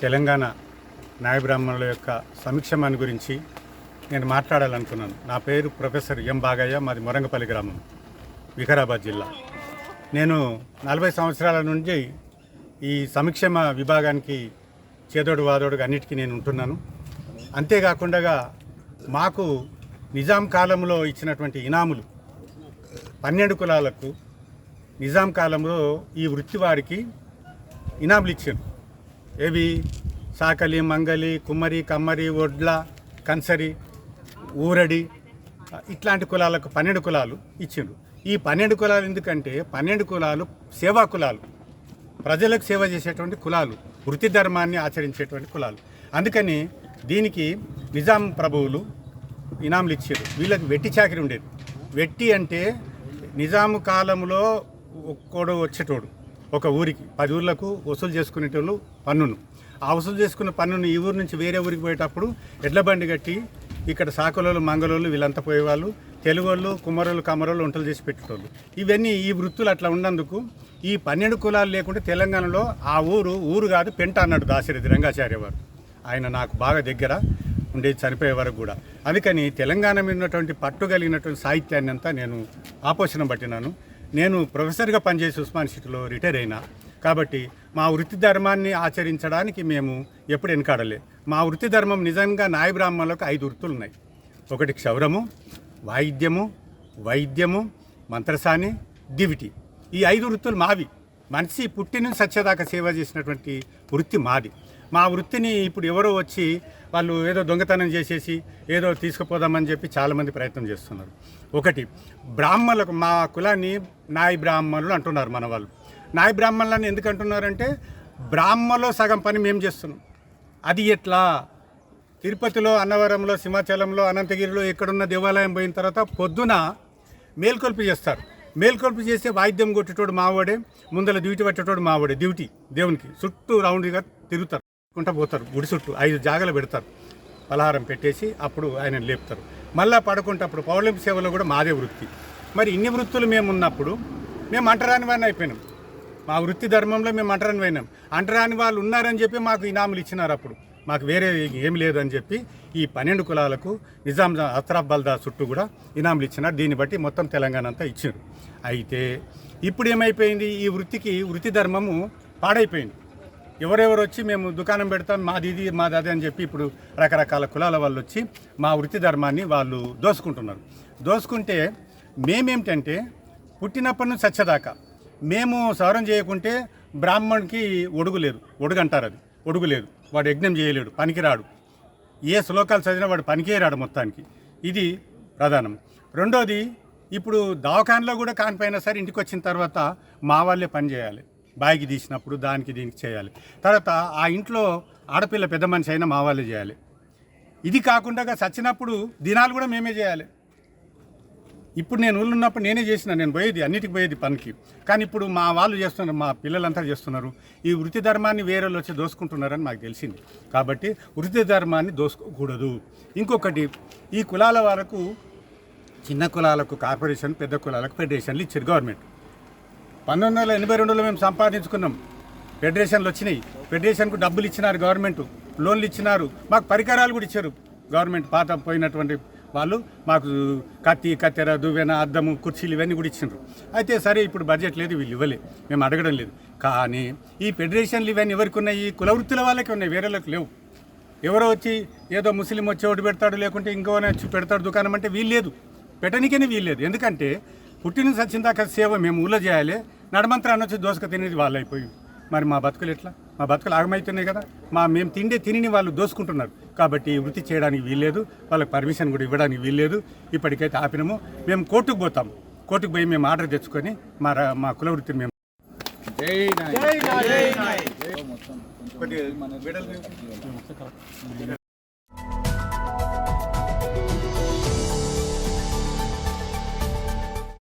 తెలంగాణ న్యాయ బ్రాహ్మణుల యొక్క సంక్షేమాన్ని గురించి నేను మాట్లాడాలనుకున్నాను. నా పేరు ప్రొఫెసర్ ఎం బాగయ్య, మాది మొరంగపల్లి గ్రామం, వికారాబాద్ జిల్లా. నేను 40 సంవత్సరాల నుంచి ఈ సంక్షేమ విభాగానికి చేదోడు వాదోడుగా అన్నిటికీ నేను ఉంటున్నాను. అంతేకాకుండా మాకు నిజాం కాలంలో ఇచ్చినటువంటి ఇనాములు 12 కులాలకు నిజాం కాలంలో ఈ వృత్తి వారికి ఇనాములు ఇచ్చారు. ఏవి? సాకలి, మంగలి, కుమ్మరి, కమ్మరి, ఒడ్ల, కన్సరి, ఊరడి, ఇట్లాంటి కులాలకు 12 కులాలు ఇచ్చిండ్రు. ఈ 12 కులాలు ఎందుకంటే 12 కులాలు సేవా కులాలు, ప్రజలకు సేవ చేసేటువంటి కులాలు, వృత్తి ధర్మాన్ని ఆచరించేటువంటి కులాలు. అందుకని దీనికి నిజాం ప్రభువులు ఇనాములు ఇచ్చారు. వీళ్ళకి వెట్టి చాకిరి ఉండేది. వెట్టి అంటే నిజాము కాలంలో ఒక్కడు వచ్చేటోడు ఒక ఊరికి 10 ఊర్లకు వసూలు చేసుకునేటోళ్ళు పన్నును. ఆ వసూలు చేసుకున్న పన్నును ఈ ఊరు నుంచి వేరే ఊరికి పోయేటప్పుడు ఎడ్ల బండి కట్టి ఇక్కడ సాకులోళ్ళు, మంగళోళ్ళు వీళ్ళంతా పోయేవాళ్ళు. తెలుగోళ్ళు, కుమ్మరోళ్ళు, కమ్మరోళ్ళు వంటలు చేసి పెట్టేటోళ్ళు. ఇవన్నీ ఈ వృత్తులు అట్లా ఉన్నందుకు ఈ 12 కులాలు లేకుంటే తెలంగాణలో ఆ ఊరు కాదు పెంట అన్నాడు దాశరథి రంగాచార్య వారు. ఆయన నాకు బాగా దగ్గర ఉండేది చనిపోయే వరకు కూడా. అందుకని తెలంగాణ మీద ఉన్నటువంటి పట్టు కలిగినటువంటి సాహిత్యాన్ని అంతా నేను ఆపోషణం పట్టినాను. నేను ప్రొఫెసర్గా పనిచేసి ఉస్మాన్ సిటీలో రిటైర్ అయినా కాబట్టి మా వృత్తి ధర్మాన్ని ఆచరించడానికి మేము ఎప్పుడు వెనకాడలే. మా వృత్తి ధర్మం నిజంగా న్యాయ బ్రాహ్మణులకు 5 వృత్తులు ఉన్నాయి. ఒకటి క్షౌరము, వాయిద్యము, వైద్యము, మంత్రసాని, దివిటి. ఈ 5 వృత్తులు మావి. మనిషి పుట్టిన సత్యదాకా సేవ చేసినటువంటి వృత్తి మాది. మా వృత్తిని ఇప్పుడు ఎవరో వచ్చి వాళ్ళు ఏదో దొంగతనం చేసేసి ఏదో తీసుకుపోదామని చెప్పి చాలామంది ప్రయత్నం చేస్తున్నారు. ఒకటి, బ్రాహ్మణులకు, మా కులాన్ని నాయ బ్రాహ్మణులు అంటున్నారు మన వాళ్ళు. నాయ బ్రాహ్మణులని ఎందుకు అంటున్నారంటే బ్రాహ్మణలో సగం పని మేము చేస్తున్నాం. అది ఎట్లా? తిరుపతిలో, అన్నవరంలో, సింహాచలంలో, అనంతగిరిలో ఎక్కడున్న దేవాలయం పోయిన తర్వాత పొద్దున మేల్కొల్పి చేస్తారు. మేల్కొల్పి చేస్తే వాయిద్యం కొట్టేటోడు మావాడే, ముందర డ్యూటీ పట్టేటోడు మావాడే. డ్యూటీ దేవునికి చుట్టూ రౌండ్గా తిరుగుతారు, కుంట పోతారు, గుడి చుట్టూ 5 జాగాలు పెడతారు, పలహారం పెట్టేసి అప్పుడు ఆయన లేపుతారు. మళ్ళీ పడుకుంటప్పుడు పౌర్ణమి సేవలో కూడా మాదే వృత్తి. మరి ఇన్ని వృత్తులు మేము ఉన్నప్పుడు మేము అంటరాని వారిని అయిపోయినాం. మా వృత్తి ధర్మంలో మేము అంటరాని పోయినాం. అంటరాని వాళ్ళు ఉన్నారని చెప్పి మాకు ఇనాములు ఇచ్చినారు. అప్పుడు మాకు వేరే ఏమి లేదని చెప్పి ఈ 12 కులాలకు నిజాం అత్రాఫ్ బల్దా చుట్టూ కూడా ఇనాములు ఇచ్చినారు. దీన్ని బట్టి మొత్తం తెలంగాణ అంతా ఇచ్చారు. అయితే ఇప్పుడు ఏమైపోయింది? ఈ వృత్తి ధర్మము పాడైపోయింది. ఎవరెవరు వచ్చి మేము దుకాణం పెడతాం, మాది ఇది మాది అది అని చెప్పి ఇప్పుడు రకరకాల కులాల వాళ్ళు వచ్చి మా వృత్తి ధర్మాన్ని వాళ్ళు దోసుకుంటున్నారు. దోసుకుంటే మేమేమిటంటే పుట్టినప్పటి నుంచి చచ్చేదాకా మేము సవరం చేయకుంటే బ్రాహ్మణునికి ఒడుగు లేదు. ఒడుగు అంటారు, అది ఒడుగు లేదు. వాడు యజ్ఞం చేయలేడు, పనికిరాడు. ఏ శ్లోకాలు చదివినా వాడు పనికే రాడు మొత్తానికి. ఇది ప్రధానం. రెండోది, ఇప్పుడు దవాఖానలో కూడా కానిపోయినా సరే ఇంటికి వచ్చిన తర్వాత మా వాళ్ళే పని చేయాలి. బాయికి తీసినప్పుడు దానికి దీనికి చేయాలి. తర్వాత ఆ ఇంట్లో ఆడపిల్ల పెద్ద మనిషి అయినా మా వాళ్ళే చేయాలి. ఇది కాకుండా చచ్చినప్పుడు దినాలు కూడా మేమే చేయాలి. ఇప్పుడు నేను ఊళ్ళో ఉన్నప్పుడు నేనే చేసిన, నేను పోయేది అన్నిటికి పోయేది పనికి. కానీ ఇప్పుడు మా వాళ్ళు చేస్తున్నారు, మా పిల్లలంతా చేస్తున్నారు. ఈ వృత్తి ధర్మాన్ని వేరే వచ్చి దోసుకుంటున్నారని మాకు తెలిసింది. కాబట్టి వృత్తి ధర్మాన్ని దోసుకోకూడదు. ఇంకొకటి, ఈ కులాల వరకు చిన్న కులాలకు కార్పొరేషన్, పెద్ద కులాలకు ఫెడరేషన్లు ఇచ్చారు గవర్నమెంట్. 1982లో మేము సంపాదించుకున్నాం. ఫెడరేషన్లు వచ్చినాయి. ఫెడరేషన్కు డబ్బులు ఇచ్చినారు గవర్నమెంట్, లోన్లు ఇచ్చినారు, మాకు పరికరాలు కూడా ఇచ్చారు గవర్నమెంట్. పాత పోయినటువంటి వాళ్ళు మాకు కత్తి, కత్తెర, దువ్వెన, అద్దము, కుర్చీలు ఇవన్నీ కూడా ఇచ్చినారు. అయితే సరే, ఇప్పుడు బడ్జెట్ లేదు, వీళ్ళు ఇవ్వలే, మేము అడగడం లేదు. కానీ ఈ ఫెడరేషన్లు ఇవన్నీ ఎవరికి ఉన్నాయి? ఈ కుల వృత్తుల వాళ్ళకి ఉన్నాయి, వేరేలకు లేవు. ఎవరో వచ్చి ఏదో ముస్లిం వచ్చి ఒకటి పెడతాడు, లేకుంటే ఇంకోనే వచ్చి పెడతాడు దుకాణం అంటే వీలు లేదు, పెట్టడానికనే వీలు లేదు. ఎందుకంటే పుట్టిన సచ్చిందాక సేవ మేము ఊళ్ళో చేయాలి, నడమంత్రాన్ని వచ్చి దోసుక తినేది వాళ్ళు అయిపోయి. మరి మా బతుకులు ఎట్లా? మా బతుకులు ఆగమవుతున్నాయి కదా. మేము తిని వాళ్ళు దోసుకుంటున్నారు. కాబట్టి వృత్తి చేయడానికి వీల్లేదు, వాళ్ళకి పర్మిషన్ కూడా ఇవ్వడానికి వీల్లేదు. ఇప్పటికైతే ఆపినాము. మేము కోర్టుకు పోతాం. కోర్టుకు పోయి మేము ఆర్డర్ తెచ్చుకొని మా కుల వృత్తిని మేము